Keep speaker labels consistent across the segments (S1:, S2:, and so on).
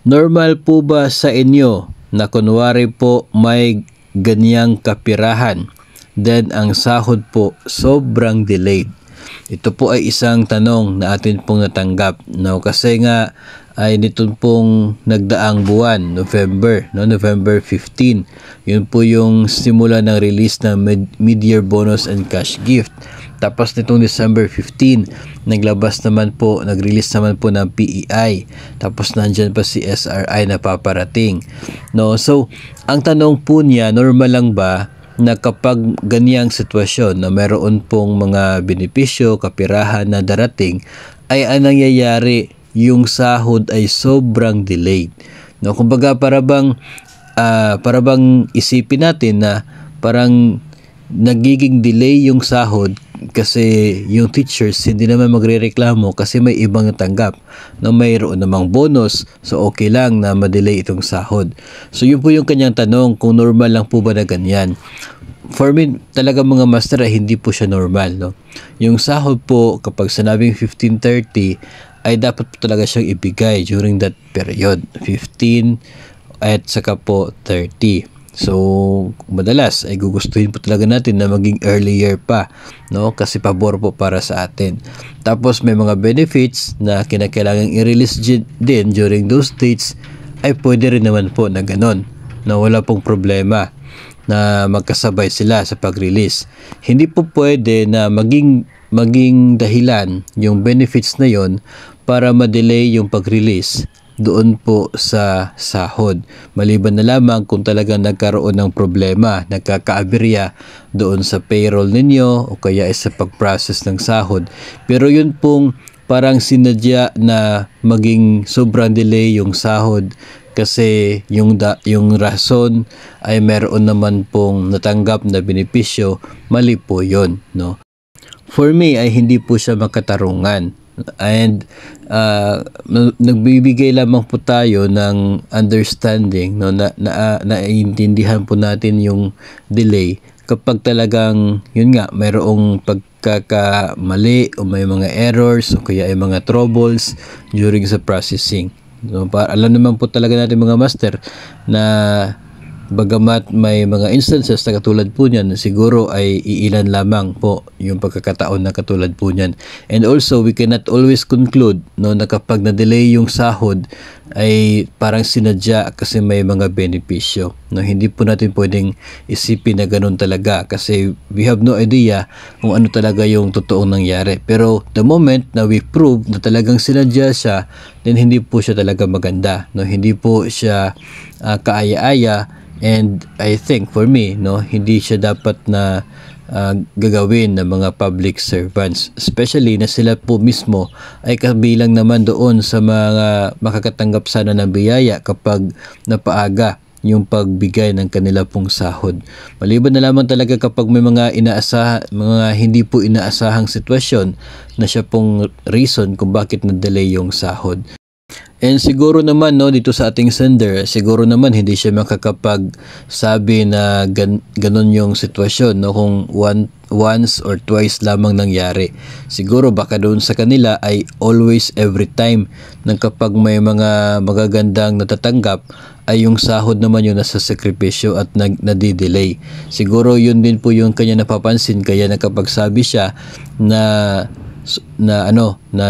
S1: Normal po ba sa inyo na kunwari po may ganyang kapirahan, then ang sahod po sobrang delayed? Ito po ay isang tanong na atin pong natanggap, no? Kasi nga ay nito pong nagdaang buwan, November, no? November 15. Yun po yung simula ng release ng mid-year bonus and cash gift. Tapos nitong December 15, nag-release naman po ng PEI. Tapos nandyan pa si SRI na paparating. No? So, ang tanong po niya, normal lang ba na kapag ganyang sitwasyon na meron pong mga benepisyo, kapirahan na darating, ay ang nangyayari, yung sahod ay sobrang delayed. No? Kumbaga para bang isipin natin na parang nagiging delay yung sahod kasi yung teachers hindi naman magrereklamo kasi may ibang natanggap na mayroon namang bonus, so okay lang na madelay itong sahod. So yun po yung kanyang tanong, kung normal lang po ba na ganyan. For me, talaga mga master, hindi po siya normal, no? Yung sahod po kapag sinabing 15:30 ay dapat po talaga siyang ibigay during that period, 15 at saka po 30. So, madalas ay gugustuhin po talaga natin na maging earlier pa, no? Kasi pabor po para sa atin. Tapos may mga benefits na kinakailangan i-release din during those dates, ay pwede rin naman po na ganon, na wala pong problema na magkasabay sila sa pag-release. Hindi po pwede na maging dahilan yung benefits na yon para ma-delay yung pag-release doon po sa sahod. Maliban na lamang kung talagang nagkaroon ng problema, nagkakaaberya doon sa payroll ninyo o kaya sa pag-process ng sahod. Pero yun pong parang sinadya na maging sobrang delay yung sahod kasi yung rason ay meron naman pong natanggap na benepisyo, mali po yun, no? For me ay hindi po siya makatarungan. And nagbibigay lamang po tayo ng understanding, no, na naiintindihan po natin yung delay kapag talagang yun nga mayroong pagkakamali o may mga errors o kaya ay mga troubles during sa processing. So, alam naman po talaga natin mga master na bagamat may mga instances na katulad po niyan, siguro ay iilan lamang po yung pagkakataon na katulad po niyan. And also, we cannot always conclude, no, na kapag na-delay yung sahod ay parang sinadya kasi may mga benepisyo. No, hindi po natin pwedeng isipin na ganun talaga kasi we have no idea kung ano talaga yung totoong nangyari. Pero the moment na we prove na talagang sinadya siya, then hindi po siya talaga maganda. No, hindi po siya kaaya-aya. And I think for me, no, hindi siya dapat na gagawin ng mga public servants, especially na sila po mismo ay kabilang naman doon sa mga makakatanggap sana ng biyaya kapag napaaga yung pagbigay ng kanila pong sahod. Maliban na lamang talaga kapag may mga hindi po inaasahang sitwasyon na siya pong reason kung bakit na-delay yung sahod. And siguro naman, no, dito sa ating sender, siguro naman hindi siya makakapagsabi na ganon yung sitwasyon, no, kung once or twice lamang nangyari. Siguro baka doon sa kanila ay always, every time na kapag may mga magagandang natatanggap ay yung sahod naman yung nasa sakripisyo at nadidelay. Siguro yun din po yung kanya napapansin, kaya nakapagsabi siya na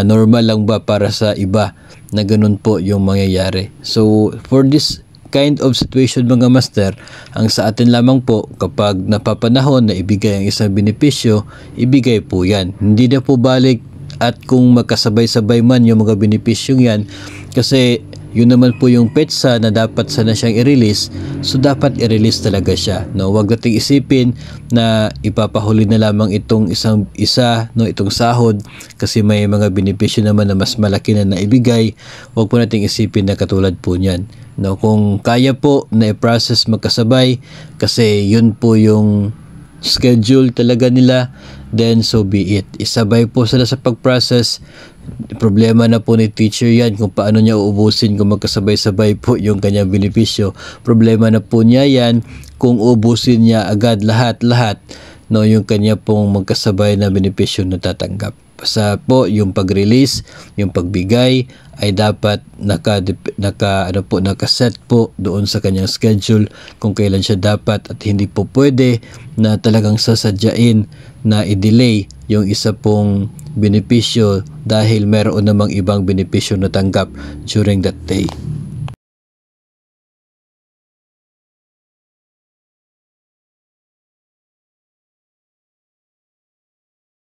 S1: normal lang ba para sa iba na ganun po yung mangyayari. So for this kind of situation mga master, ang sa atin lamang po kapag napapanahon na ibigay ang isang benepisyo, ibigay po yan. Hindi na po balik at kung magkasabay-sabay man yung mga benepisyong yan, kasi yun naman po yung petsa na dapat sana siyang i-release, so dapat i-release talaga siya, no? Huwag nating isipin na ipapahuli na lamang itong itong sahod kasi may mga benepisyo naman na mas malaki na naibigay. Huwag po nating isipin na katulad po niyan, no? Kung kaya po na i-process magkasabay kasi yun po yung schedule talaga nila, then so be it. Isabay po sila sa pag-process. Problema na po ni teacher yan kung paano niya uubusin kung magkasabay-sabay po yung kanyang benepisyo. Problema na po niya yan kung uubusin niya agad lahat, no, yung kanya pong magkasabay na benepisyo na tatanggap. po yung pag-release, yung pagbigay ay dapat nakaset po doon sa kanyang schedule kung kailan siya dapat, at hindi po pwede na talagang sasadyain na i-delay yung isa pong benepisyo dahil meron namang ibang benepisyo na tanggap during that day.